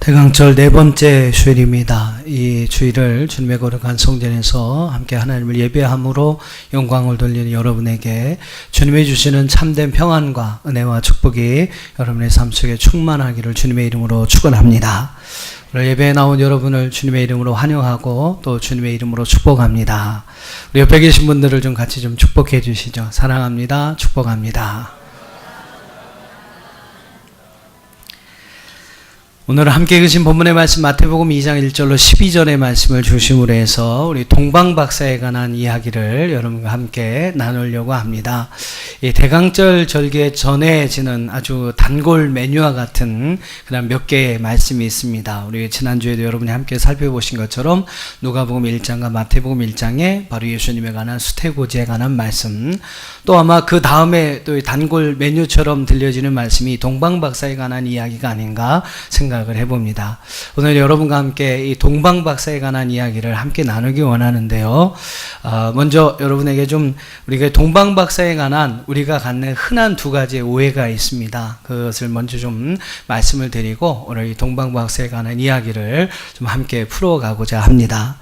대강절 네 번째 주일입니다. 이 주일을 주님의 거룩한 성전에서 함께 하나님을 예배함으로 영광을 돌리는 여러분에게 주님이 주시는 참된 평안과 은혜와 축복이 여러분의 삶 속에 충만하기를 주님의 이름으로 축원합니다. 오늘 예배에 나온 여러분을 주님의 이름으로 환영하고 또 주님의 이름으로 축복합니다. 우리 옆에 계신 분들을 좀 같이 좀 축복해 주시죠. 사랑합니다. 축복합니다. 오늘 함께 읽으신 본문의 말씀 마태복음 2장 1절로 12절의 말씀을 중심으로 해서 우리 동방박사에 관한 이야기를 여러분과 함께 나누려고 합니다. 이 대강절 절기에 전해지는 아주 단골 메뉴와 같은 그런 몇 개의 말씀이 있습니다. 우리 지난주에도 여러분이 함께 살펴보신 것처럼 누가복음 1장과 마태복음 1장에 바로 예수님에 관한 수태고지에 관한 말씀, 또 아마 그 다음에 또 단골 메뉴처럼 들려지는 말씀이 동방박사에 관한 이야기가 아닌가 생각을 해봅니다. 오늘 여러분과 함께 이 동방박사에 관한 이야기를 함께 나누기 원하는데요. 먼저 여러분에게 좀 우리가 동방박사에 관한 우리가 갖는 흔한 두 가지의 오해가 있습니다. 그것을 먼저 좀 말씀을 드리고 오늘 이 동방박사에 관한 이야기를 좀 함께 풀어가고자 합니다.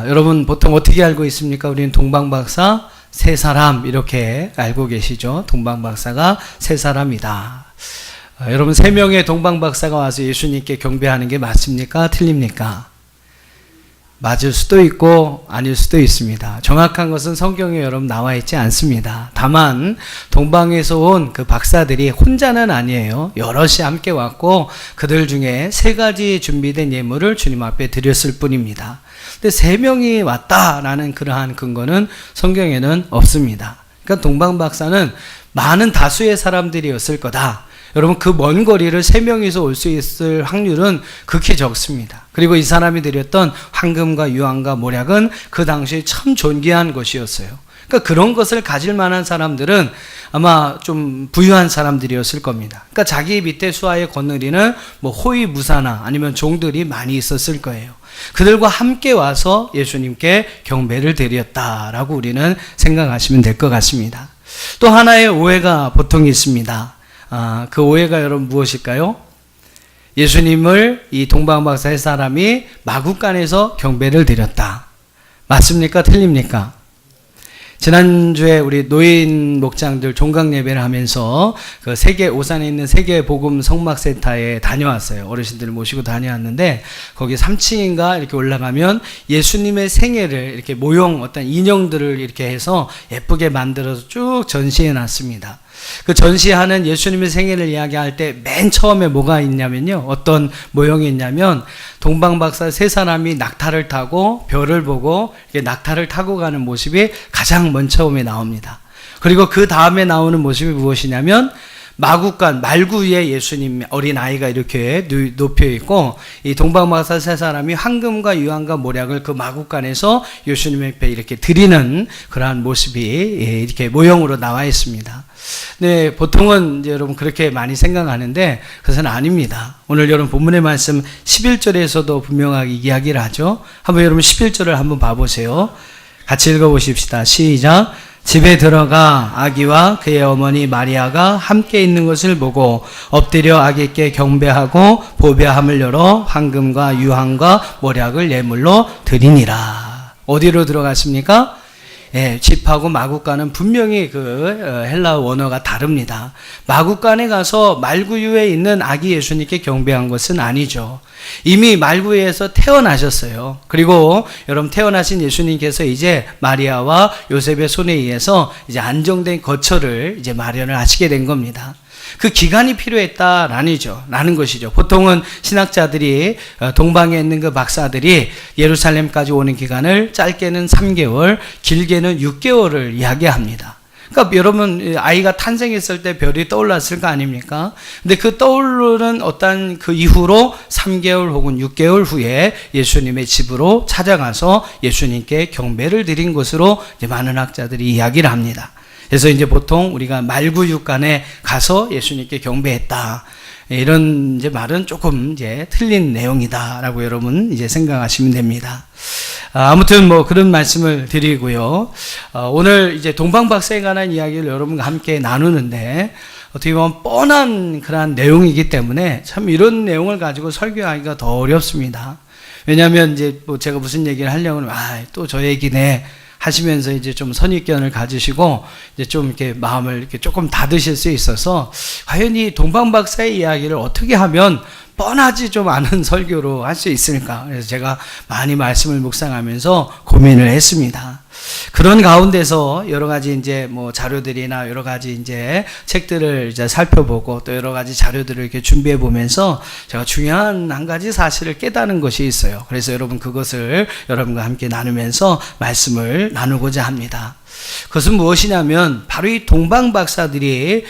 여러분 보통 어떻게 알고 있습니까? 우리는 동방박사 세 사람 이렇게 알고 계시죠? 동방박사가 세 사람이다. 여러분 세 명의 동방박사가 와서 예수님께 경배하는 게 맞습니까? 틀립니까? 맞을 수도 있고 아닐 수도 있습니다. 정확한 것은 성경에 여러분 나와 있지 않습니다. 다만 동방에서 온 그 박사들이 혼자는 아니에요. 여럿이 함께 왔고 그들 중에 세 가지 준비된 예물을 주님 앞에 드렸을 뿐입니다. 근데 세 명이 왔다라는 그러한 근거는 성경에는 없습니다. 그러니까 동방박사는 많은 다수의 사람들이었을 거다. 여러분 그 먼 거리를 세 명이서 올 수 있을 확률은 극히 적습니다. 그리고 이 사람이 드렸던 황금과 유황과 모략은 그 당시에 참 존귀한 것이었어요. 그러니까 그런 것을 가질 만한 사람들은 아마 좀 부유한 사람들이었을 겁니다. 그러니까 자기 밑에 수하에 거느리는 뭐 호위무사나 아니면 종들이 많이 있었을 거예요. 그들과 함께 와서 예수님께 경배를 드렸다라고 우리는 생각하시면 될 것 같습니다. 또 하나의 오해가 보통 있습니다. 그 오해가 여러분 무엇일까요? 예수님을 이 동방박사 세 사람이 마구간에서 경배를 드렸다. 맞습니까? 틀립니까? 지난주에 우리 노인 목장들 종강 예배를 하면서 그 세계 오산에 있는 세계 복음 성막센터에 다녀왔어요. 어르신들을 모시고 다녀왔는데 거기 3층인가 이렇게 올라가면 예수님의 생애를 이렇게 모형 어떤 인형들을 이렇게 해서 예쁘게 만들어서 쭉 전시해 놨습니다. 그 전시하는 예수님의 생애를 이야기할 때 맨 처음에 뭐가 있냐면요. 어떤 모형이 있냐면 동방박사 세 사람이 낙타를 타고 별을 보고 이렇게 낙타를 타고 가는 모습이 가장 먼 처음에 나옵니다. 그리고 그 다음에 나오는 모습이 무엇이냐면 마구간, 말구 위에 예수님 어린아이가 이렇게 높여 있고 이 동방박사 세 사람이 황금과 유황과 모략을 그 마구간에서 예수님 앞에 이렇게 드리는 그러한 모습이 이렇게 모형으로 나와 있습니다. 네, 보통은 이제 여러분 그렇게 많이 생각하는데 그것은 아닙니다. 오늘 여러분 본문의 말씀 11절에서도 분명하게 이야기를 하죠. 한번 여러분 11절을 한번 봐보세요. 같이 읽어보십시다. 시작. 집에 들어가 아기와 그의 어머니 마리아가 함께 있는 것을 보고 엎드려 아기께 경배하고 보배함을 열어 황금과 유황과 모략을 예물로 드리니라. 어디로 들어갔습니까? 예, 집하고 마구간은 분명히 그 헬라어 원어가 다릅니다. 마구간에 가서 말구유에 있는 아기 예수님께 경배한 것은 아니죠. 이미 말구유에서 태어나셨어요. 그리고 여러분 태어나신 예수님께서 이제 마리아와 요셉의 손에 의해서 이제 안정된 거처를 이제 마련을 하시게 된 겁니다. 그 기간이 필요했다라는 것이죠. 보통은 신학자들이 동방에 있는 그 박사들이 예루살렘까지 오는 기간을 짧게는 3개월, 길게는 6개월을 이야기합니다. 그러니까 여러분 아이가 탄생했을 때 별이 떠올랐을 거 아닙니까? 근데 그 떠오르는 어떤 그 이후로 3개월 혹은 6개월 후에 예수님의 집으로 찾아가서 예수님께 경배를 드린 것으로 이제 많은 학자들이 이야기를 합니다. 그래서 이제 보통 우리가 말구육간에 가서 예수님께 경배했다. 이런 이제 말은 조금 이제 틀린 내용이다라고 여러분 이제 생각하시면 됩니다. 아무튼 뭐 그런 말씀을 드리고요. 오늘 이제 동방박사에 관한 이야기를 여러분과 함께 나누는데 어떻게 보면 뻔한 그런 내용이기 때문에 참 이런 내용을 가지고 설교하기가 더 어렵습니다. 왜냐하면 이제 뭐 제가 무슨 얘기를 하려면 또 저 얘기네 하시면서 이제 좀 선입견을 가지시고 이제 좀 이렇게 마음을 이렇게 조금 닫으실 수 있어서 과연 이 동방박사의 이야기를 어떻게 하면 뻔하지 좀 않은 설교로 할 수 있을까? 그래서 제가 많이 말씀을 묵상하면서 고민을 했습니다. 그런 가운데서 여러 가지 이제 뭐 자료들이나 여러 가지 이제 책들을 이제 살펴보고 또 여러 가지 자료들을 이렇게 준비해 보면서 제가 중요한 한 가지 사실을 깨달은 것이 있어요. 그래서 여러분 그것을 여러분과 함께 나누면서 말씀을 나누고자 합니다. 그것은 무엇이냐면 바로 이 동방 박사들이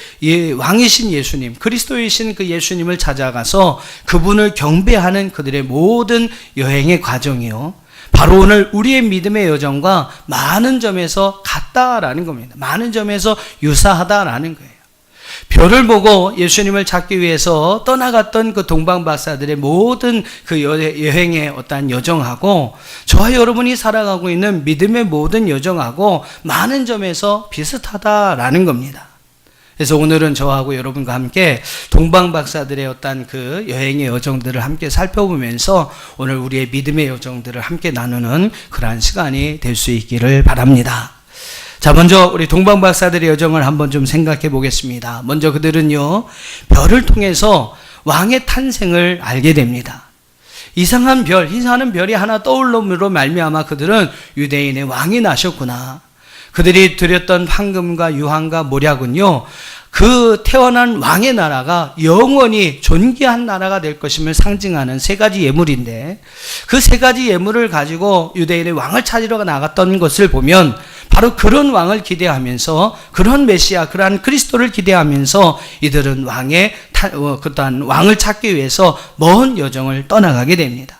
왕이신 예수님, 그리스도이신 그 예수님을 찾아가서 그분을 경배하는 그들의 모든 여행의 과정이요. 바로 오늘 우리의 믿음의 여정과 많은 점에서 같다라는 겁니다. 많은 점에서 유사하다라는 거예요. 별을 보고 예수님을 찾기 위해서 떠나갔던 그 동방 박사들의 모든 그 여행의 어떠한 여정하고 저와 여러분이 살아가고 있는 믿음의 모든 여정하고 많은 점에서 비슷하다라는 겁니다. 그래서 오늘은 저하고 여러분과 함께 동방 박사들의 어떤 그 여행의 여정들을 함께 살펴보면서 오늘 우리의 믿음의 여정들을 함께 나누는 그러한 시간이 될 수 있기를 바랍니다. 자, 먼저 우리 동방 박사들의 여정을 한번 좀 생각해 보겠습니다. 먼저 그들은요, 별을 통해서 왕의 탄생을 알게 됩니다. 이상한 별, 희한한 별이 하나 떠올름으로 말미암아 그들은 유대인의 왕이 나셨구나. 그들이 드렸던 황금과 유황과 모략은요, 그 태어난 왕의 나라가 영원히 존귀한 나라가 될 것임을 상징하는 세 가지 예물인데 그 세 가지 예물을 가지고 유대인의 왕을 찾으러 나갔던 것을 보면 바로 그런 왕을 기대하면서 그런 메시아, 그러한 그리스도를 기대하면서 이들은 그러한 왕을 찾기 위해서 먼 여정을 떠나가게 됩니다.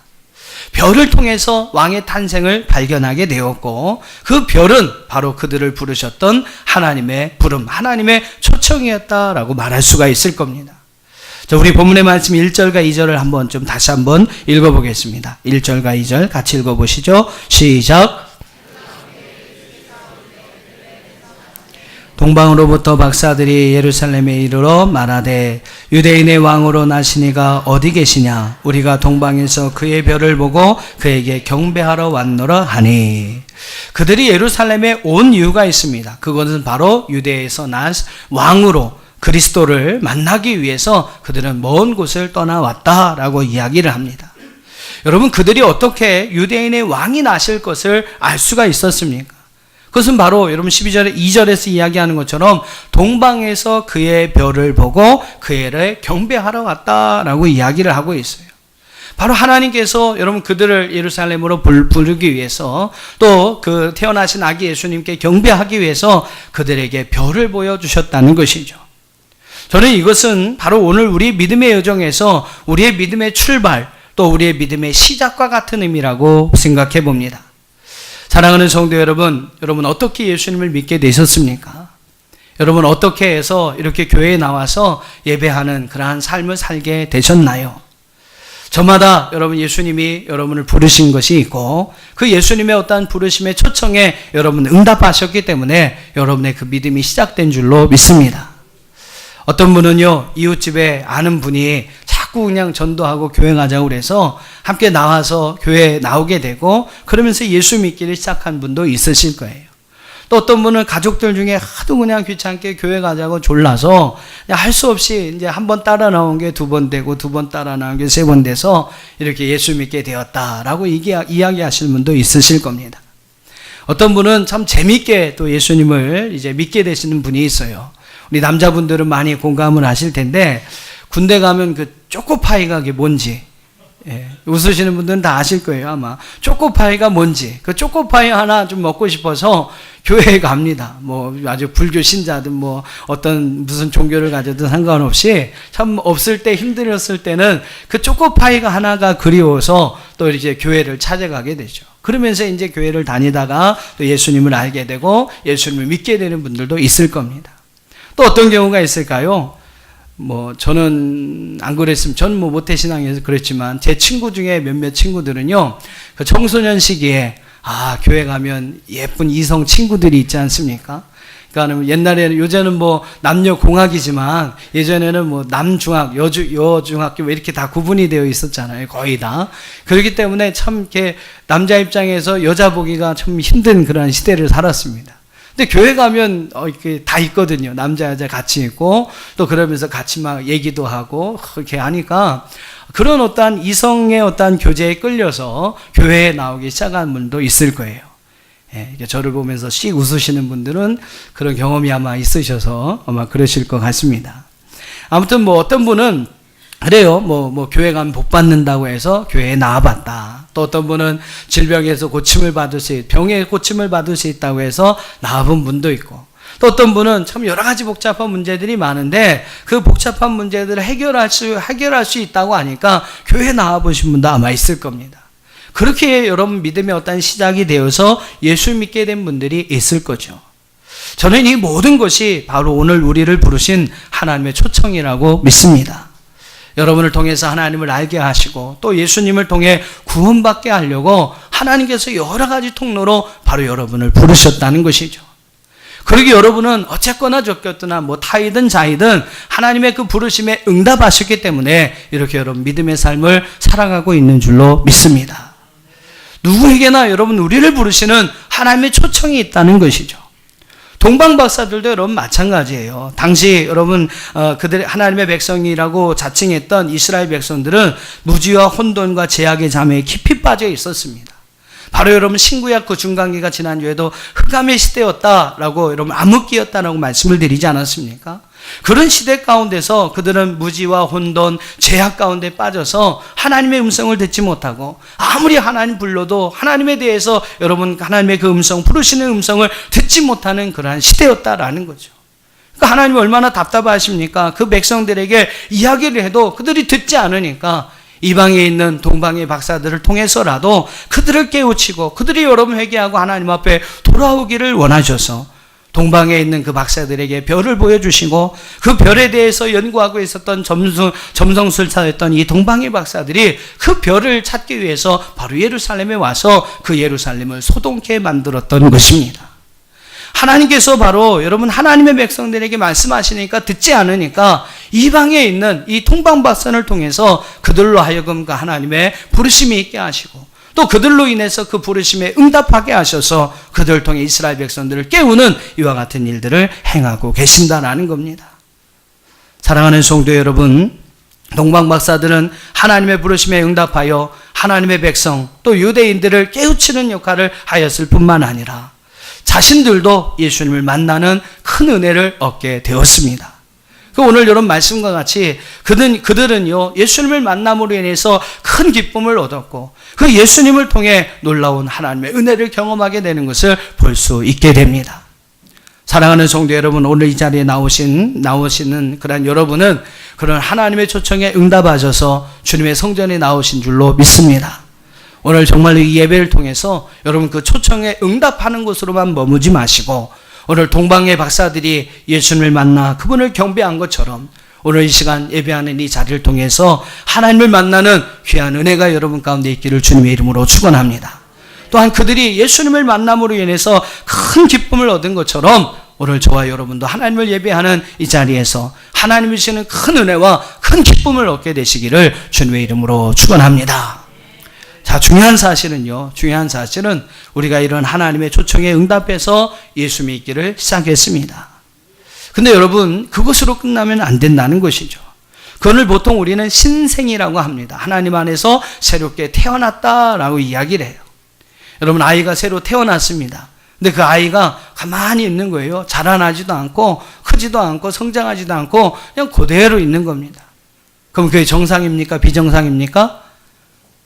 별을 통해서 왕의 탄생을 발견하게 되었고 그 별은 바로 그들을 부르셨던 하나님의 부름, 하나님의 초청이었다라고 말할 수가 있을 겁니다. 자, 우리 본문의 말씀 1절과 2절을 한번 좀 다시 한번 읽어보겠습니다. 1절과 2절 같이 읽어보시죠. 시작. 동방으로부터 박사들이 예루살렘에 이르러 말하되 유대인의 왕으로 나시니가 어디 계시냐? 우리가 동방에서 그의 별을 보고 그에게 경배하러 왔노라 하니. 그들이 예루살렘에 온 이유가 있습니다. 그것은 바로 유대에서 난 왕으로 그리스도를 만나기 위해서 그들은 먼 곳을 떠나왔다라고 이야기를 합니다. 여러분, 그들이 어떻게 유대인의 왕이 나실 것을 알 수가 있었습니까? 그것은 바로 여러분 12절에 2절에서 이야기하는 것처럼 동방에서 그의 별을 보고 그를 경배하러 왔다라고 이야기를 하고 있어요. 바로 하나님께서 여러분 그들을 예루살렘으로 부르기 위해서 또 그 태어나신 아기 예수님께 경배하기 위해서 그들에게 별을 보여주셨다는 것이죠. 저는 이것은 바로 오늘 우리 믿음의 여정에서 우리의 믿음의 출발 또 우리의 믿음의 시작과 같은 의미라고 생각해 봅니다. 사랑하는 성도 여러분, 여러분 어떻게 예수님을 믿게 되셨습니까? 여러분 어떻게 해서 이렇게 교회에 나와서 예배하는 그러한 삶을 살게 되셨나요? 저마다 여러분 예수님이 여러분을 부르신 것이 있고 그 예수님의 어떠한 부르심의 초청에 여러분 응답하셨기 때문에 여러분의 그 믿음이 시작된 줄로 믿습니다. 어떤 분은요, 이웃집에 아는 분이 자꾸 그냥 전도하고 교회 가자고 그래서 함께 나와서 교회에 나오게 되고 그러면서 예수 믿기를 시작한 분도 있으실 거예요. 또 어떤 분은 가족들 중에 하도 그냥 귀찮게 교회 가자고 졸라서 할 수 없이 이제 한 번 따라 나온 게 두 번 되고 두 번 따라 나온 게 세 번 돼서 이렇게 예수 믿게 되었다라고 이야기하시는 분도 있으실 겁니다. 어떤 분은 참 재밌게 또 예수님을 이제 믿게 되시는 분이 있어요. 우리 남자분들은 많이 공감을 하실 텐데 군대 가면 그 초코파이가 그게 뭔지 웃으시는 분들은 다 아실 거예요 아마. 초코파이가 뭔지. 그 초코파이 하나 좀 먹고 싶어서 교회에 갑니다. 뭐 아주 불교 신자든 뭐 어떤 무슨 종교를 가져든 상관없이 참 없을 때 힘들었을 때는 그 초코파이가 하나가 그리워서 또 이제 교회를 찾아가게 되죠. 그러면서 이제 교회를 다니다가 또 예수님을 알게 되고 예수님을 믿게 되는 분들도 있을 겁니다. 또 어떤 경우가 있을까요? 뭐 저는 안 그랬으면 저는 뭐 모태신앙에서 그랬지만 제 친구 중에 몇몇 친구들은요 그 청소년 시기에 교회 가면 예쁜 이성 친구들이 있지 않습니까? 그러니까 옛날에는 요새는 뭐 남녀 공학이지만 예전에는 뭐 남중학 여중학교 왜 이렇게 다 구분이 되어 있었잖아요 거의 다. 그렇기 때문에 참 이렇게 남자 입장에서 여자 보기가 참 힘든 그런 시대를 살았습니다. 근데 교회 가면 이렇게 다 있거든요. 남자 여자 같이 있고 또 그러면서 같이 막 얘기도 하고 그렇게 하니까 그런 어떠한 이성의 어떠한 교제에 끌려서 교회에 나오기 시작한 분도 있을 거예요. 저를 보면서 씩 웃으시는 분들은 그런 경험이 아마 있으셔서 아마 그러실 것 같습니다. 아무튼 뭐 어떤 분은 그래요. 뭐 교회 가면 복 받는다고 해서 교회에 나와봤다. 또 어떤 분은 질병에서 병에 고침을 받을 수 있다고 해서 나와본 분도 있고, 또 어떤 분은 참 여러 가지 복잡한 문제들이 많은데 그 복잡한 문제들을 해결할 수 있다고 하니까 교회에 나와보신 분도 아마 있을 겁니다. 그렇게 여러분 믿음의 어떤 시작이 되어서 예수 믿게 된 분들이 있을 거죠. 저는 이 모든 것이 바로 오늘 우리를 부르신 하나님의 초청이라고 믿습니다. 여러분을 통해서 하나님을 알게 하시고 또 예수님을 통해 구원받게 하려고 하나님께서 여러 가지 통로로 바로 여러분을 부르셨다는 것이죠. 그러기 여러분은 어쨌거나 저쨌거나 뭐 타이든 자이든 하나님의 그 부르심에 응답하셨기 때문에 이렇게 여러분 믿음의 삶을 살아가고 있는 줄로 믿습니다. 누구에게나 여러분 우리를 부르시는 하나님의 초청이 있다는 것이죠. 동방박사들도 여러분 마찬가지예요. 당시 여러분 그들 하나님의 백성이라고 자칭했던 이스라엘 백성들은 무지와 혼돈과 제약의 잠에 깊이 빠져 있었습니다. 바로 여러분 신구약 그 중간기가 지난주에도 흑암의 시대였다라고 여러분 암흑기였다라고 말씀을 드리지 않았습니까? 그런 시대 가운데서 그들은 무지와 혼돈, 죄악 가운데 빠져서 하나님의 음성을 듣지 못하고 아무리 하나님 불러도 하나님에 대해서 여러분 하나님의 그 음성, 부르시는 음성을 듣지 못하는 그러한 시대였다라는 거죠. 그러니까 하나님이 얼마나 답답하십니까? 그 백성들에게 이야기를 해도 그들이 듣지 않으니까 이방에 있는 동방의 박사들을 통해서라도 그들을 깨우치고 그들이 여러분 회개하고 하나님 앞에 돌아오기를 원하셔서 동방에 있는 그 박사들에게 별을 보여주시고 그 별에 대해서 연구하고 있었던 점성술사였던 이 동방의 박사들이 그 별을 찾기 위해서 바로 예루살렘에 와서 그 예루살렘을 소동케 만들었던 것입니다. 하나님께서 바로 여러분 하나님의 백성들에게 말씀하시니까 듣지 않으니까 이방에 있는 이 동방 박사를 통해서 그들로 하여금 그 하나님의 부르심이 있게 하시고 또 그들로 인해서 그 부르심에 응답하게 하셔서 그들을 통해 이스라엘 백성들을 깨우는 이와 같은 일들을 행하고 계신다라는 겁니다. 사랑하는 성도 여러분, 동방 박사들은 하나님의 부르심에 응답하여 하나님의 백성 또 유대인들을 깨우치는 역할을 하였을 뿐만 아니라 자신들도 예수님을 만나는 큰 은혜를 얻게 되었습니다. 오늘 이런 말씀과 같이 그들은요 예수님을 만남으로 인해서 큰 기쁨을 얻었고 그 예수님을 통해 놀라운 하나님의 은혜를 경험하게 되는 것을 볼 수 있게 됩니다. 사랑하는 성도 여러분, 오늘 이 자리에 나오시는 그런 여러분은 그런 하나님의 초청에 응답하셔서 주님의 성전에 나오신 줄로 믿습니다. 오늘 정말 이 예배를 통해서 여러분 그 초청에 응답하는 것으로만 머무지 마시고 오늘 동방의 박사들이 예수님을 만나 그분을 경배한 것처럼 오늘 이 시간 예배하는 이 자리를 통해서 하나님을 만나는 귀한 은혜가 여러분 가운데 있기를 주님의 이름으로 축원합니다. 또한 그들이 예수님을 만남으로 인해서 큰 기쁨을 얻은 것처럼 오늘 저와 여러분도 하나님을 예배하는 이 자리에서 하나님이 주시는 큰 은혜와 큰 기쁨을 얻게 되시기를 주님의 이름으로 축원합니다. 자, 중요한 사실은 우리가 이런 하나님의 초청에 응답해서 예수 믿기를 시작했습니다. 근데 여러분, 그것으로 끝나면 안 된다는 것이죠. 그걸 보통 우리는 신생이라고 합니다. 하나님 안에서 새롭게 태어났다라고 이야기를 해요. 여러분, 아이가 새로 태어났습니다. 근데 그 아이가 가만히 있는 거예요. 자라나지도 않고 크지도 않고 성장하지도 않고 그냥 그대로 있는 겁니다. 그럼 그게 정상입니까? 비정상입니까?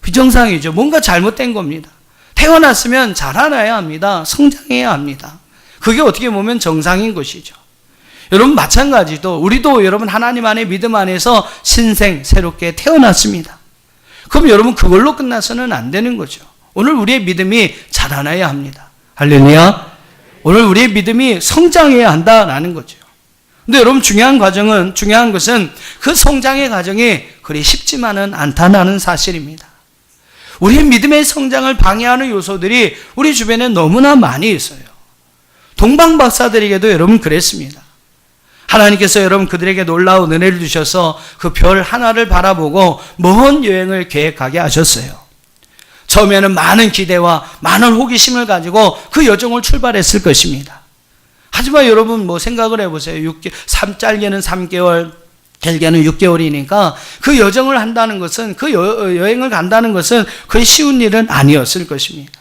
비정상이죠. 뭔가 잘못된 겁니다. 태어났으면 자라나야 합니다. 성장해야 합니다. 그게 어떻게 보면 정상인 것이죠. 여러분 마찬가지도 우리도 여러분 하나님 안에 믿음 안에서 신생 새롭게 태어났습니다. 그럼 여러분 그걸로 끝나서는 안 되는 거죠. 오늘 우리의 믿음이 자라나야 합니다. 할렐루야. 오늘 우리의 믿음이 성장해야 한다라는 거죠. 근데 여러분 중요한 것은 그 성장의 과정이 그리 쉽지만은 않다는 사실입니다. 우리의 믿음의 성장을 방해하는 요소들이 우리 주변에 너무나 많이 있어요. 동방 박사들에게도 여러분 그랬습니다. 하나님께서 여러분 그들에게 놀라운 은혜를 주셔서 그 별 하나를 바라보고 먼 여행을 계획하게 하셨어요. 처음에는 많은 기대와 많은 호기심을 가지고 그 여정을 출발했을 것입니다. 하지만 여러분 생각을 해보세요. 짧게는 3개월, 길게는 6개월이니까 그 여정을 한다는 것은 그 여행을 간다는 것은 그리 쉬운 일은 아니었을 것입니다.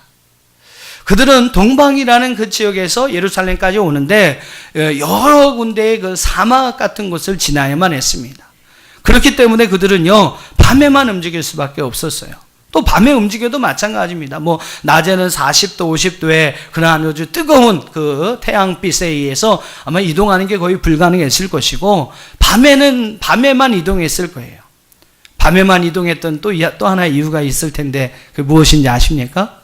그들은 동방이라는 그 지역에서 예루살렘까지 오는데 여러 군데의 그 사막 같은 곳을 지나야만 했습니다. 그렇기 때문에 그들은요 밤에만 움직일 수밖에 없었어요. 또 밤에 움직여도 마찬가지입니다. 낮에는 40도, 50도에 그러한 아주 뜨거운 그 태양빛에 의해서 아마 이동하는 게 거의 불가능했을 것이고, 밤에만 이동했을 거예요. 밤에만 이동했던 또 하나의 이유가 있을 텐데, 그게 무엇인지 아십니까?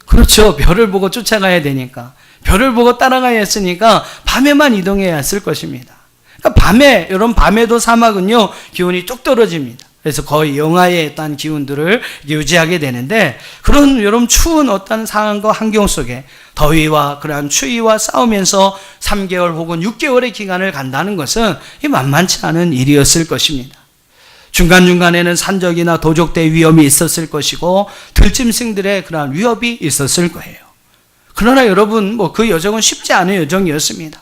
그렇죠. 별을 보고 쫓아가야 되니까. 별을 보고 따라가야 했으니까 밤에만 이동해야 했을 것입니다. 그러니까 여러분 밤에도 사막은요, 기온이 쭉 떨어집니다. 그래서 거의 영하의 어떤 기온들을 유지하게 되는데, 그런 여러분 추운 어떤 상황과 환경 속에 더위와 그러한 추위와 싸우면서 3개월 혹은 6개월의 기간을 간다는 것은 만만치 않은 일이었을 것입니다. 중간중간에는 산적이나 도적대의 위험이 있었을 것이고 들짐승들의 그러한 위협이 있었을 거예요. 그러나 여러분 그 여정은 쉽지 않은 여정이었습니다.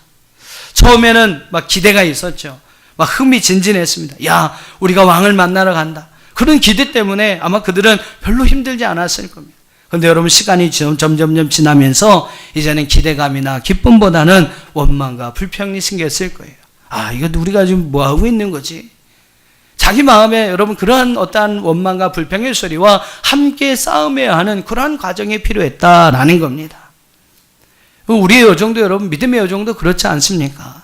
처음에는 막 기대가 있었죠. 막 흥미진진했습니다. 야, 우리가 왕을 만나러 간다. 그런 기대 때문에 아마 그들은 별로 힘들지 않았을 겁니다. 그런데 여러분 시간이 점점 지나면서 이제는 기대감이나 기쁨보다는 원망과 불평이 생겼을 거예요. 아, 이거 우리가 지금 뭐 하고 있는 거지? 자기 마음에 여러분 그러한 어떠한 원망과 불평의 소리와 함께 싸움해야 하는 그러한 과정이 필요했다라는 겁니다. 우리의 여정도 여러분 믿음의 여정도 그렇지 않습니까?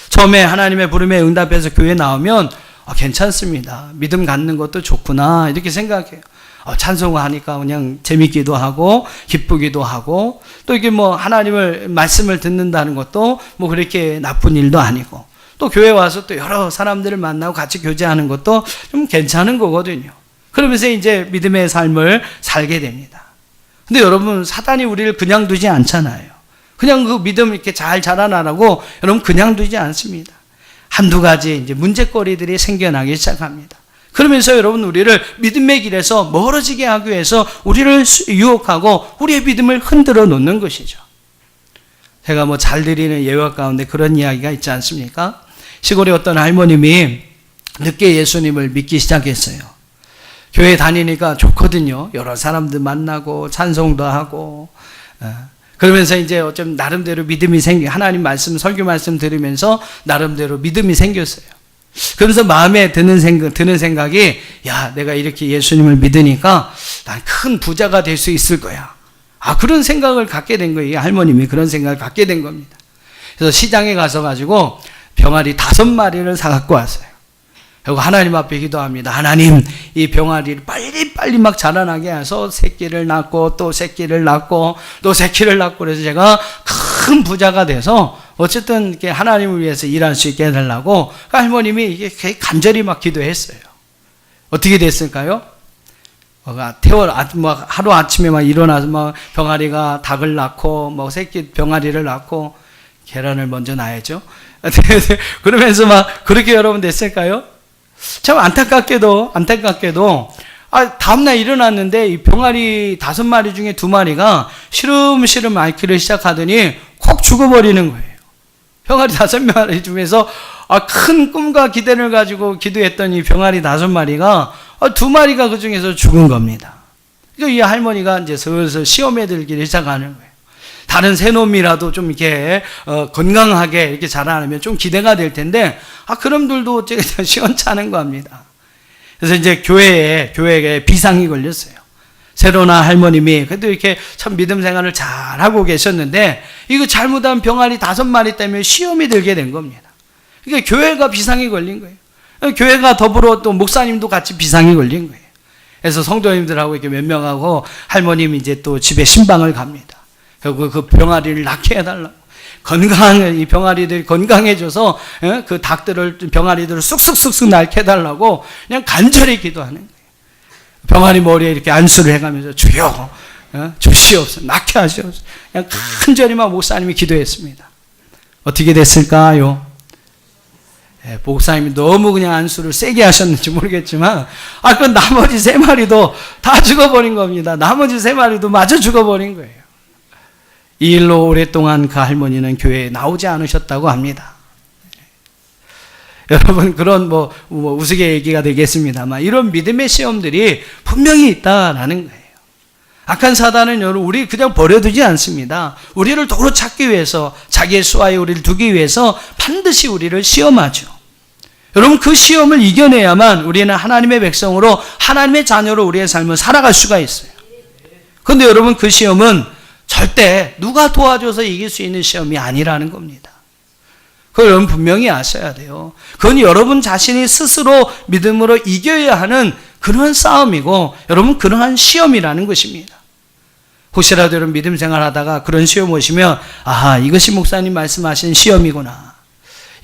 처음에 하나님의 부름에 응답해서 교회에 나오면 괜찮습니다. 믿음 갖는 것도 좋구나 이렇게 생각해요. 찬송하니까 그냥 재밌기도 하고 기쁘기도 하고, 또 이게 하나님을 말씀을 듣는다는 것도 그렇게 나쁜 일도 아니고, 또 교회 와서 또 여러 사람들을 만나고 같이 교제하는 것도 좀 괜찮은 거거든요. 그러면서 이제 믿음의 삶을 살게 됩니다. 근데 여러분 사단이 우리를 그냥 두지 않잖아요. 그냥 그 믿음 이렇게 잘 자라나라고 여러분 그냥 두지 않습니다. 한두 가지 이제 문제거리들이 생겨나기 시작합니다. 그러면서 여러분 우리를 믿음의 길에서 멀어지게 하기 위해서 우리를 유혹하고 우리의 믿음을 흔들어 놓는 것이죠. 제가 잘 드리는 예화 가운데 그런 이야기가 있지 않습니까? 시골에 어떤 할머님이 늦게 예수님을 믿기 시작했어요. 교회 다니니까 좋거든요. 여러 사람들 만나고 찬송도 하고, 그러면서 이제 어쩜 나름대로 믿음이 하나님 말씀, 설교 말씀 들으면서 나름대로 믿음이 생겼어요. 그러면서 마음에 드는 생각이, 야, 내가 이렇게 예수님을 믿으니까 난 큰 부자가 될 수 있을 거야. 그런 생각을 갖게 된 거예요. 할머님이 그런 생각을 갖게 된 겁니다. 그래서 시장에 가지고 병아리 5마리를 사갖고 왔어요. 그리고 하나님 앞에 기도합니다. 하나님, 이 병아리를 빨리 막 자라나게 해서 새끼를 낳고 또 새끼를 낳고 또 새끼를 낳고, 그래서 제가 큰 부자가 돼서 어쨌든 이렇게 하나님을 위해서 일할 수 있게 해달라고 할머님이 이게 간절히 막 기도했어요. 어떻게 됐을까요? 하루 아침에 막 일어나서 막 병아리가 닭을 낳고 새끼 병아리를 낳고, 계란을 먼저 낳아야죠. 그러면서 막 그렇게 여러분 됐을까요? 참 안타깝게도 다음날 일어났는데 이 병아리 5마리 중에 2마리가 시름시름 앓기를 시작하더니 콕 죽어버리는 거예요. 병아리 5마리 중에서 큰 꿈과 기대를 가지고 기도했던 이 병아리 5마리가 2마리가 그 중에서 죽은 겁니다. 이 할머니가 이제 슬슬 시험에 들기를 시작하는 거예요. 다른 새 놈이라도 좀 이렇게 건강하게 이렇게 자라나면 좀 기대가 될 텐데 그놈들도 어쨌든 시원찮은 겁니다. 그래서 이제 교회에 비상이 걸렸어요. 새로나 할머님이 그래도 이렇게 참 믿음 생활을 잘 하고 계셨는데 이거 잘못한 병아리 5마리 때문에 시험이 들게 된 겁니다. 그러니까 교회가 비상이 걸린 거예요. 교회가 더불어 또 목사님도 같이 비상이 걸린 거예요. 그래서 성도님들하고 이렇게 몇 명하고 할머님이 이제 또 집에 신방을 갑니다. 결국 그 병아리를 낳게 해달라고. 이 병아리들이 건강해져서 그 병아리들을 쑥쑥쑥쑥 낳게 해달라고 그냥 간절히 기도하는 거예요. 병아리 머리에 이렇게 안수를 해가면서 주여 주시옵소서 낳게 하시옵소서 그냥 간절히만 목사님이 기도했습니다. 어떻게 됐을까요? 목사님이 너무 그냥 안수를 세게 하셨는지 모르겠지만 그 나머지 3마리도 다 죽어버린 겁니다. 나머지 3마리도 마저 죽어버린 거예요. 이 일로 오랫동안 그 할머니는 교회에 나오지 않으셨다고 합니다. 여러분 그런 우스개 얘기가 되겠습니다만 이런 믿음의 시험들이 분명히 있다라는 거예요. 악한 사단은 우리 그냥 버려두지 않습니다. 우리를 도로 찾기 위해서 자기의 수하에 우리를 두기 위해서 반드시 우리를 시험하죠. 여러분 그 시험을 이겨내야만 우리는 하나님의 백성으로 하나님의 자녀로 우리의 삶을 살아갈 수가 있어요. 그런데 여러분 그 시험은 절대 누가 도와줘서 이길 수 있는 시험이 아니라는 겁니다. 그걸 여러분 분명히 아셔야 돼요. 그건 여러분 자신이 스스로 믿음으로 이겨야 하는 그러한 싸움이고 여러분 그러한 시험이라는 것입니다. 혹시라도 여러분 믿음 생활하다가 그런 시험 오시면 이것이 목사님 말씀하신 시험이구나.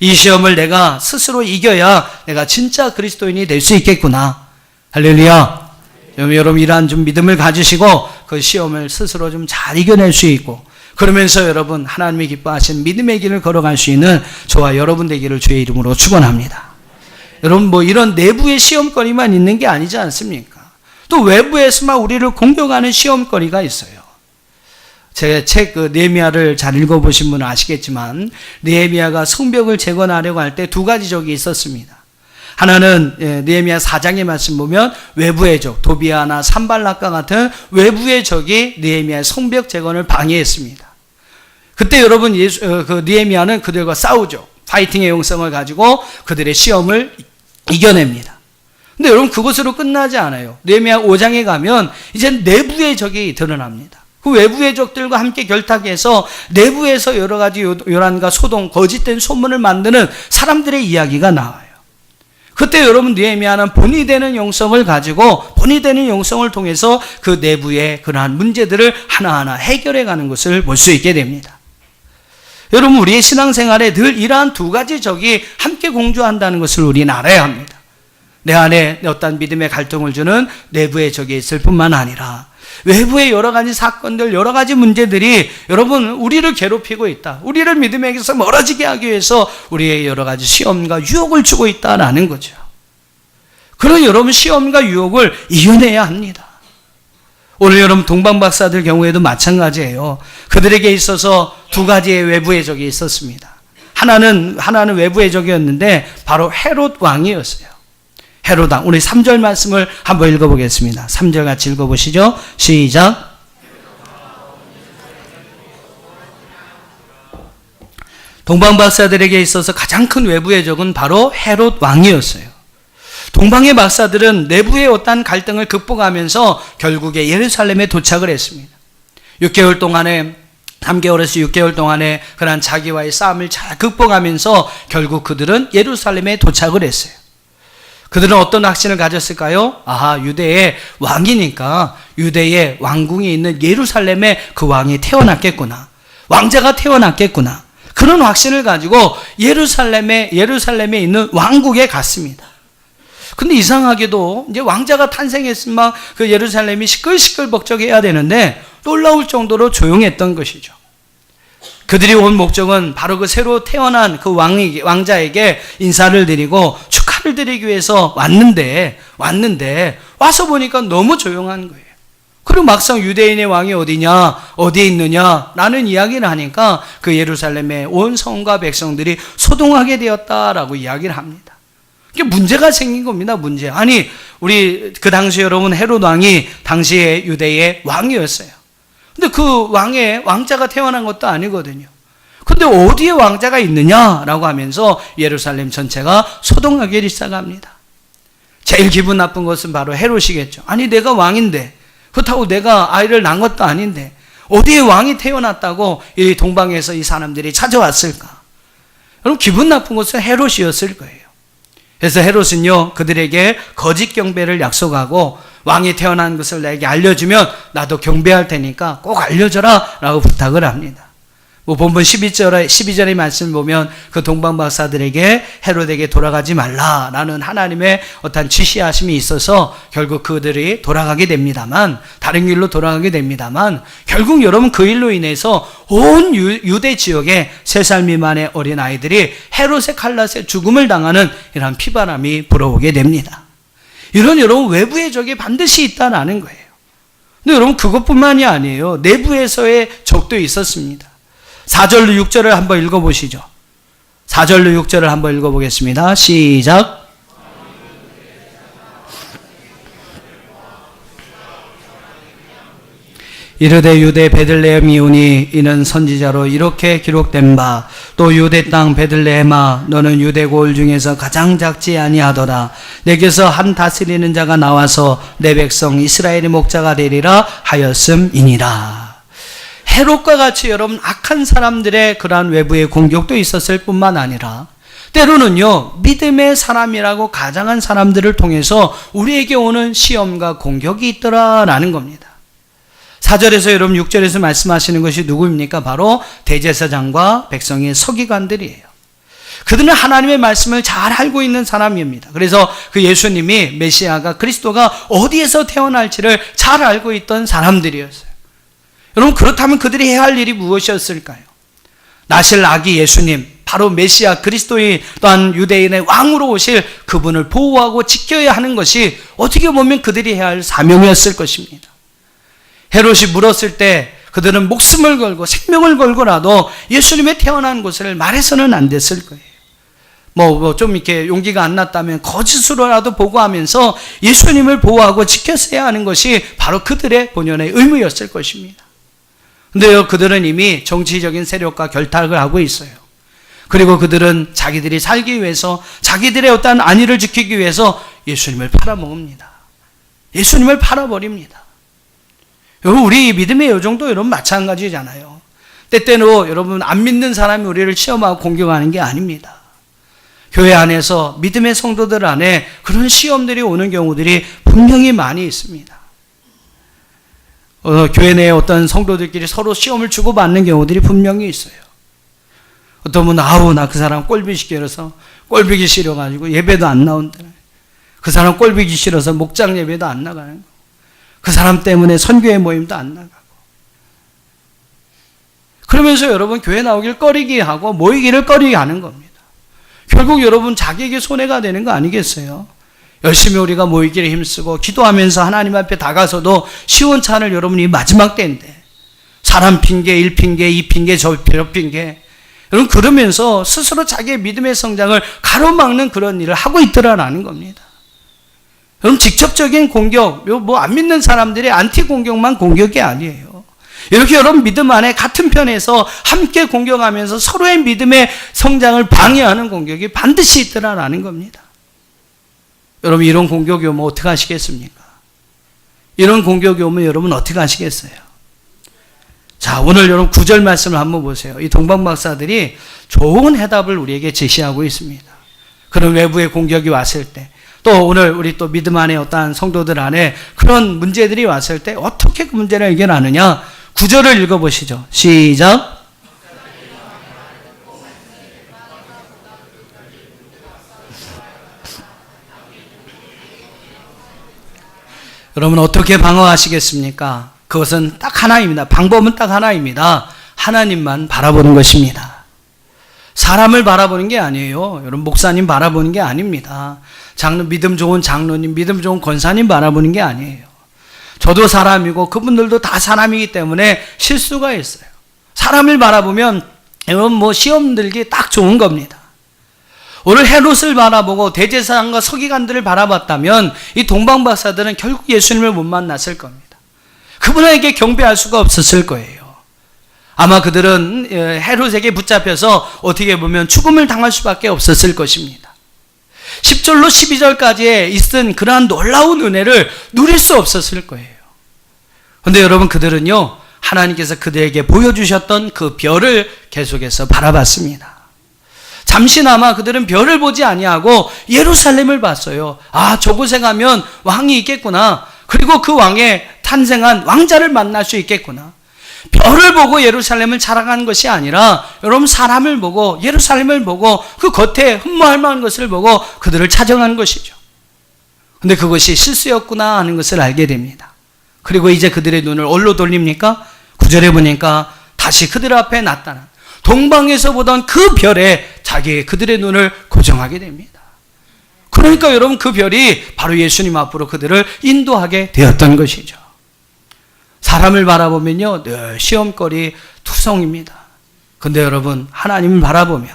이 시험을 내가 스스로 이겨야 내가 진짜 그리스도인이 될 수 있겠구나. 할렐루야. 여러분 이러한 좀 믿음을 가지시고 그 시험을 스스로 좀 잘 이겨낼 수 있고 그러면서 여러분 하나님이 기뻐하시는 믿음의 길을 걸어갈 수 있는 저와 여러분 되기를 주의 이름으로 축원합니다. 여러분 이런 내부의 시험거리만 있는 게 아니지 않습니까? 또 외부에서만 우리를 공격하는 시험거리가 있어요. 제 책 느헤미야를 잘 읽어보신 분은 아시겠지만 느헤미야가 성벽을 재건하려고 할 때 2가지 적이 있었습니다. 하나는 느헤미야 4장의 말씀 보면 외부의 적 도비아나 산발락과 같은 외부의 적이 느헤미야의 성벽 재건을 방해했습니다. 그때 여러분 느헤미야는 그들과 싸우죠. 파이팅의 영성을 가지고 그들의 시험을 이겨냅니다. 근데 여러분 그것으로 끝나지 않아요. 느헤미야 5장에 가면 이제 내부의 적이 드러납니다. 그 외부의 적들과 함께 결탁해서 내부에서 여러 가지 요란과 소동, 거짓된 소문을 만드는 사람들의 이야기가 나와요. 그때 여러분 느헤미야는 본이 되는 영성을 가지고 본이 되는 영성을 통해서 그 내부의 그러한 문제들을 하나하나 해결해 가는 것을 볼 수 있게 됩니다. 여러분 우리의 신앙생활에 늘 이러한 2가지 적이 함께 공존한다는 것을 우리는 알아야 합니다. 내 안에 어떤 믿음의 갈등을 주는 내부의 적이 있을 뿐만 아니라 외부의 여러 가지 사건들, 여러 가지 문제들이 여러분 우리를 괴롭히고 있다. 우리를 믿음에게서 멀어지게 하기 위해서 우리의 여러 가지 시험과 유혹을 주고 있다라는 거죠. 그런 여러분 시험과 유혹을 이겨내야 합니다. 오늘 여러분 동방박사들 경우에도 마찬가지예요. 그들에게 있어서 2가지의 외부의 적이 있었습니다. 하나는 외부의 적이었는데 바로 헤롯 왕이었어요. 헤롯 왕. 우리 3절 말씀을 한번 읽어보겠습니다. 3절 같이 읽어보시죠. 시작. 동방박사들에게 있어서 가장 큰 외부의 적은 바로 헤롯 왕이었어요. 동방의 박사들은 내부의 어떤 갈등을 극복하면서 결국에 예루살렘에 도착을 했습니다. 6개월 동안에 3개월에서 6개월 동안에 그런 자기와의 싸움을 잘 극복하면서 결국 그들은 예루살렘에 도착을 했어요. 그들은 어떤 확신을 가졌을까요? 유대의 왕이니까 유대의 왕궁이 있는 예루살렘에 그 왕이 태어났겠구나. 왕자가 태어났겠구나. 그런 확신을 가지고 예루살렘에 있는 왕국에 갔습니다. 근데 이상하게도 이제 왕자가 탄생했으면 그 예루살렘이 시끌시끌벅적해야 되는데 놀라울 정도로 조용했던 것이죠. 그들이 온 목적은 바로 그 새로 태어난 그 왕자에게 인사를 드리고 축하를 드리기 위해서 왔는데 와서 보니까 너무 조용한 거예요. 그리고 막상 유대인의 왕이 어디에 있느냐 라는 이야기를 하니까 그 예루살렘의 온 성과 백성들이 소동하게 되었다라고 이야기를 합니다. 이게 문제가 생긴 겁니다. 문제. 우리 그 당시 여러분 헤롯 왕이 당시의 유대의 왕이었어요. 근데 그 왕자가 태어난 것도 아니거든요. 근데 어디에 왕자가 있느냐라고 하면서 예루살렘 전체가 소동하기 시작합니다. 제일 기분 나쁜 것은 바로 헤롯이겠죠. 아니 내가 왕인데, 그렇다고 내가 아이를 낳은 것도 아닌데 어디에 왕이 태어났다고 이 동방에서 이 사람들이 찾아왔을까? 여러분 기분 나쁜 것은 헤롯이었을 거예요. 그래서 헤롯은요 그들에게 거짓 경배를 약속하고 왕이 태어난 것을 내게 알려주면 나도 경배할 테니까 꼭 알려줘라 라고 부탁을 합니다. 본문 12절의 말씀을 보면 그 동방박사들에게 헤롯에게 돌아가지 말라라는 하나님의 어떤 지시하심이 있어서 결국 그들이 돌아가게 됩니다만, 다른 길로 돌아가게 됩니다만, 결국 여러분 그 일로 인해서 온 유대 지역에 3살 미만의 어린 아이들이 헤롯의 칼날에 죽음을 당하는 이러한 피바람이 불어오게 됩니다. 이런 여러분 외부의 적이 반드시 있다라는 거예요. 근데 여러분 그것뿐만이 아니에요. 내부에서의 적도 있었습니다. 4절로 6절을 한번 읽어보시죠. 4절로 6절을 한번 읽어보겠습니다. 시작. 이르되 유대 베들레헴이 오니 이는 선지자로 이렇게 기록된 바, 또 유대 땅 베들레헴아 너는 유대 고을 중에서 가장 작지 아니하도다. 내게서 한 다스리는 자가 나와서 내 백성 이스라엘의 목자가 되리라 하였음이니라. 헤롯과 같이 여러분 악한 사람들의 그러한 외부의 공격도 있었을 뿐만 아니라 때로는요 믿음의 사람이라고 가장한 사람들을 통해서 우리에게 오는 시험과 공격이 있더라라는 겁니다. 4절에서 여러분 6절에서 말씀하시는 것이 누구입니까? 바로 대제사장과 백성의 서기관들이에요. 그들은 하나님의 말씀을 잘 알고 있는 사람입니다. 그래서 그 예수님이 메시아가 그리스도가 어디에서 태어날지를 잘 알고 있던 사람들이었어요. 여러분 그렇다면 그들이 해야 할 일이 무엇이었을까요? 나실 아기 예수님, 바로 메시아 그리스도인 또한 유대인의 왕으로 오실 그분을 보호하고 지켜야 하는 것이 어떻게 보면 그들이 해야 할 사명이었을 것입니다. 헤롯이 물었을 때 그들은 목숨을 걸고 생명을 걸고라도 예수님의 태어난 곳을 말해서는 안 됐을 거예요. 좀 이렇게 용기가 안 났다면 거짓으로라도 보고하면서 예수님을 보호하고 지켰어야 하는 것이 바로 그들의 본연의 의무였을 것입니다. 근데요, 그들은 이미 정치적인 세력과 결탁을 하고 있어요. 그리고 그들은 자기들이 살기 위해서, 자기들의 어떤 안위를 지키기 위해서 예수님을 팔아먹습니다. 예수님을 팔아버립니다. 여러분, 우리 믿음의 여정도 여러분 마찬가지잖아요. 때때로 여러분 안 믿는 사람이 우리를 시험하고 공격하는 게 아닙니다. 교회 안에서 믿음의 성도들 안에 그런 시험들이 오는 경우들이 분명히 많이 있습니다. 교회 내에 어떤 성도들끼리 서로 시험을 주고받는 경우들이 분명히 있어요. 어떤 분은 나 그 사람 꼴보기 싫어서 꼴보기 싫어가지고 예배도 안 나온다. 그 사람 꼴보기 싫어서 목장 예배도 안 나가는 거. 그 사람 때문에 선교회 모임도 안 나가고. 그러면서 여러분 교회 나오길 꺼리게 하고 모이기를 꺼리게 하는 겁니다. 결국 여러분 자기에게 손해가 되는 거 아니겠어요? 열심히 우리가 모이기를 힘쓰고 기도하면서 하나님 앞에 다가서도 시원찮을 여러분이 마지막 때인데 사람 핑계, 일 핑계, 이 핑계, 저 핑계 여러분 그러면서 스스로 자기의 믿음의 성장을 가로막는 그런 일을 하고 있더라라는 겁니다. 여러분 직접적인 공격, 안 믿는 사람들의 안티 공격만 공격이 아니에요. 이렇게 여러분 믿음 안에 같은 편에서 함께 공격하면서 서로의 믿음의 성장을 방해하는 공격이 반드시 있더라라는 겁니다. 여러분 이런 공격이 오면 어떻게 하시겠습니까? 이런 공격이 오면 여러분 어떻게 하시겠어요? 자, 오늘 여러분 9절 말씀을 한번 보세요. 이 동방박사들이 좋은 해답을 우리에게 제시하고 있습니다. 그런 외부의 공격이 왔을 때, 또 오늘 우리 또 믿음 안에 어떠한 성도들 안에 그런 문제들이 왔을 때 어떻게 그 문제를 해결하느냐? 9절을 읽어보시죠. 시작. 여러분 어떻게 방어하시겠습니까? 그것은 딱 하나입니다. 방법은 딱 하나입니다. 하나님만 바라보는 것입니다. 사람을 바라보는 게 아니에요. 여러분 목사님 바라보는 게 아닙니다. 믿음 좋은 장로님, 믿음 좋은 권사님 바라보는 게 아니에요. 저도 사람이고 그분들도 다 사람이기 때문에 실수가 있어요. 사람을 바라보면 여러분 시험 들기 딱 좋은 겁니다. 오늘 헤롯을 바라보고 대제사장과 서기관들을 바라봤다면 이 동방박사들은 결국 예수님을 못 만났을 겁니다. 그분에게 경배할 수가 없었을 거예요. 아마 그들은 헤롯에게 붙잡혀서 어떻게 보면 죽음을 당할 수밖에 없었을 것입니다. 10절로 12절까지에 있은 그러한 놀라운 은혜를 누릴 수 없었을 거예요. 그런데 여러분, 그들은요, 하나님께서 그들에게 보여주셨던 그 별을 계속해서 바라봤습니다. 잠시나마 그들은 별을 보지 아니하고 예루살렘을 봤어요. 아, 저곳에 가면 왕이 있겠구나. 그리고 그 왕의 탄생한 왕자를 만날 수 있겠구나. 별을 보고 예루살렘을 자랑한 것이 아니라 여러분, 사람을 보고 예루살렘을 보고 그 겉에 흠모할 만한 것을 보고 그들을 찾아간 것이죠. 근데 그것이 실수였구나 하는 것을 알게 됩니다. 그리고 이제 그들의 눈을 어디로 돌립니까? 9절에 보니까 다시 그들 앞에 나타난 동방에서 보던 그 별에 그들의 눈을 고정하게 됩니다. 그러니까 여러분, 그 별이 바로 예수님 앞으로 그들을 인도하게 되었던 것이죠. 사람을 바라보면요, 늘 시험거리 투성입니다. 근데 여러분, 하나님을 바라보며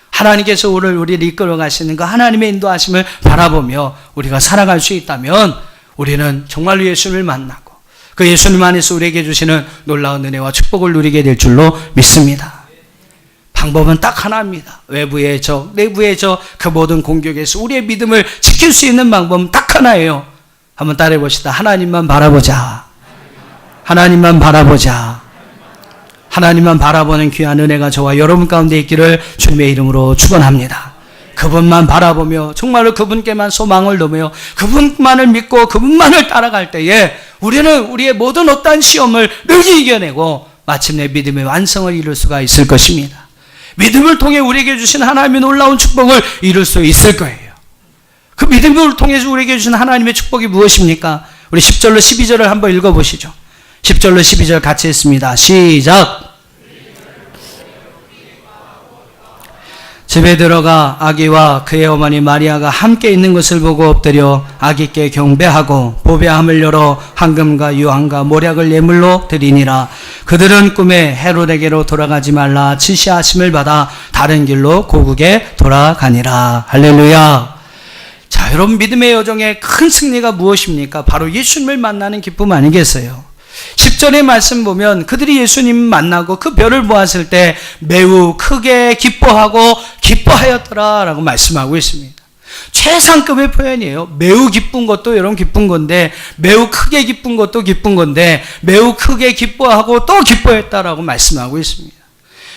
하나님께서 오늘 우리를 이끌어 가시는 그 하나님의 인도하심을 바라보며 우리가 살아갈 수 있다면 우리는 정말로 예수님을 만나고 그 예수님 안에서 우리에게 주시는 놀라운 은혜와 축복을 누리게 될 줄로 믿습니다. 방법은 딱 하나입니다. 외부의 적, 내부의 적, 그 모든 공격에서 우리의 믿음을 지킬 수 있는 방법은 딱 하나예요. 한번 따라해 봅시다. 하나님만 바라보자. 하나님만 바라보자. 하나님만 바라보는 귀한 은혜가 저와 여러분 가운데 있기를 주님의 이름으로 축원합니다. 그분만 바라보며 정말로 그분께만 소망을 두며 그분만을 믿고 그분만을 따라갈 때에 우리는 우리의 모든 어떠한 시험을 능히 이겨내고 마침내 믿음의 완성을 이룰 수가 있을 것입니다. 믿음을 통해 우리에게 주신 하나님의 놀라운 축복을 이룰 수 있을 거예요. 그 믿음을 통해서 우리에게 주신 하나님의 축복이 무엇입니까? 우리 10절로 12절을 한번 읽어보시죠. 10절로 12절 같이 했습니다. 시작. 집에 들어가 아기와 그의 어머니 마리아가 함께 있는 것을 보고 엎드려 아기께 경배하고 보배함을 열어 황금과 유황과 모략을 예물로 드리니라. 그들은 꿈에 헤롯에게로 돌아가지 말라 지시하심을 받아 다른 길로 고국에 돌아가니라. 할렐루야. 자, 여러분, 믿음의 여정의 큰 승리가 무엇입니까? 바로 예수님을 만나는 기쁨 아니겠어요? 10절의 말씀 보면 그들이 예수님 만나고 그 별을 보았을 때 매우 크게 기뻐하고 기뻐하였더라 라고 말씀하고 있습니다. 최상급의 표현이에요. 매우 기쁜 것도 여러분 기쁜 건데, 매우 크게 기쁜 것도 기쁜 건데, 매우 크게 기뻐하고 또 기뻐했다라고 말씀하고 있습니다.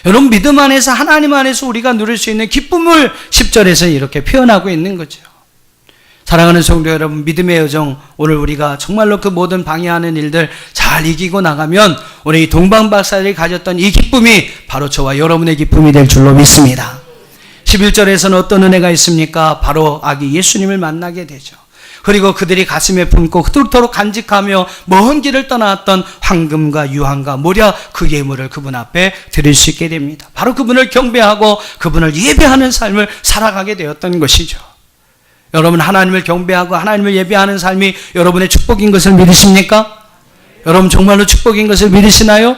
여러분, 믿음 안에서 하나님 안에서 우리가 누릴 수 있는 기쁨을 10절에서 이렇게 표현하고 있는 거죠. 사랑하는 성도 여러분, 믿음의 여정, 오늘 우리가 정말로 그 모든 방해하는 일들 잘 이기고 나가면 우리 동방박사들이 가졌던 이 기쁨이 바로 저와 여러분의 기쁨이 될 줄로 믿습니다. 11절에서는 어떤 은혜가 있습니까? 바로 아기 예수님을 만나게 되죠. 그리고 그들이 가슴에 품고 그토록 간직하며 먼 길을 떠나왔던 황금과 유황과 모략 그 예물을 그분 앞에 드릴 수 있게 됩니다. 바로 그분을 경배하고 그분을 예배하는 삶을 살아가게 되었던 것이죠. 여러분, 하나님을 경배하고 하나님을 예배하는 삶이 여러분의 축복인 것을 믿으십니까? 여러분, 정말로 축복인 것을 믿으시나요?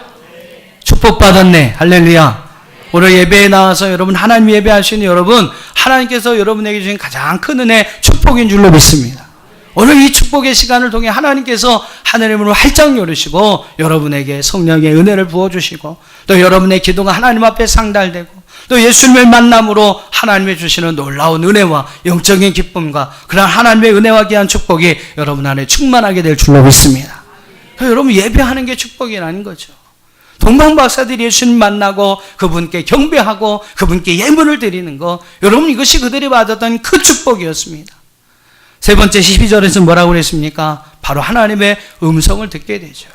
축복받았네. 할렐루야. 오늘 예배에 나와서 여러분 하나님 예배할 수 있는 여러분, 하나님께서 여러분에게 주신 가장 큰 은혜, 축복인 줄로 믿습니다. 오늘 이 축복의 시간을 통해 하나님께서 하늘의 활짝 열으시고 여러분에게 성령의 은혜를 부어주시고 또 여러분의 기도가 하나님 앞에 상달되고 또 예수님을 만남으로 하나님의 주시는 놀라운 은혜와 영적인 기쁨과 그런 하나님의 은혜와 귀한 축복이 여러분 안에 충만하게 될 줄로 믿습니다. 여러분, 예배하는 게 축복이라는 거죠. 동방박사들이 예수님 만나고 그분께 경배하고 그분께 예물을 드리는 거, 여러분, 이것이 그들이 받았던 그 축복이었습니다. 세 번째 12절에서 뭐라고 그랬습니까? 바로 하나님의 음성을 듣게 되죠.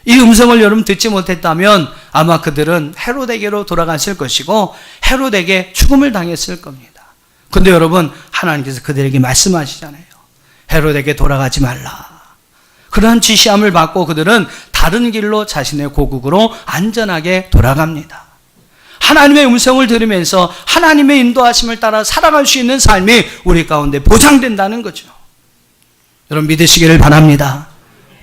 이 음성을 여러분 듣지 못했다면 아마 그들은 헤롯에게로 돌아갔을 것이고 헤롯에게 죽음을 당했을 겁니다. 근데 여러분, 하나님께서 그들에게 말씀하시잖아요. 헤롯에게 돌아가지 말라. 그러한 지시함을 받고 그들은 다른 길로 자신의 고국으로 안전하게 돌아갑니다. 하나님의 음성을 들으면서 하나님의 인도하심을 따라 살아갈 수 있는 삶이 우리 가운데 보장된다는 거죠. 여러분, 믿으시기를 바랍니다.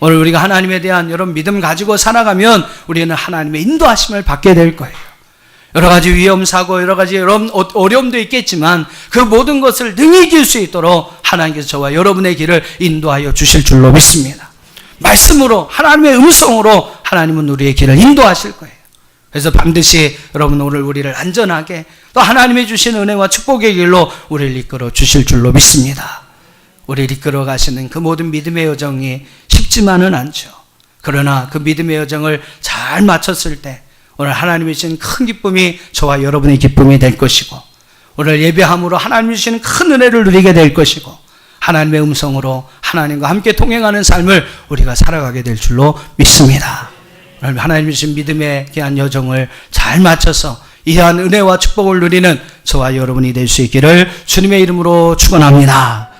오늘 우리가 하나님에 대한 여러분 믿음 가지고 살아가면 우리는 하나님의 인도하심을 받게 될 거예요. 여러 가지 위험사고 여러 가지 어려움도 있겠지만 그 모든 것을 능히 이길 수 있도록 하나님께서 저와 여러분의 길을 인도하여 주실 줄로 믿습니다. 말씀으로 하나님의 음성으로 하나님은 우리의 길을 인도하실 거예요. 그래서 반드시 여러분 오늘 우리를 안전하게 또 하나님의 주신 은혜와 축복의 길로 우리를 이끌어 주실 줄로 믿습니다. 우리를 이끌어 가시는 그 모든 믿음의 여정이 쉽지만은 않죠. 그러나 그 믿음의 여정을 잘 마쳤을 때 오늘 하나님이 주신 큰 기쁨이 저와 여러분의 기쁨이 될 것이고 오늘 예배함으로 하나님이 주시는 큰 은혜를 누리게 될 것이고 하나님의 음성으로 하나님과 함께 동행하는 삶을 우리가 살아가게 될 줄로 믿습니다. 오늘 하나님이 주신 믿음의 귀한 여정을 잘 마쳐서 이러한 은혜와 축복을 누리는 저와 여러분이 될 수 있기를 주님의 이름으로 축원합니다.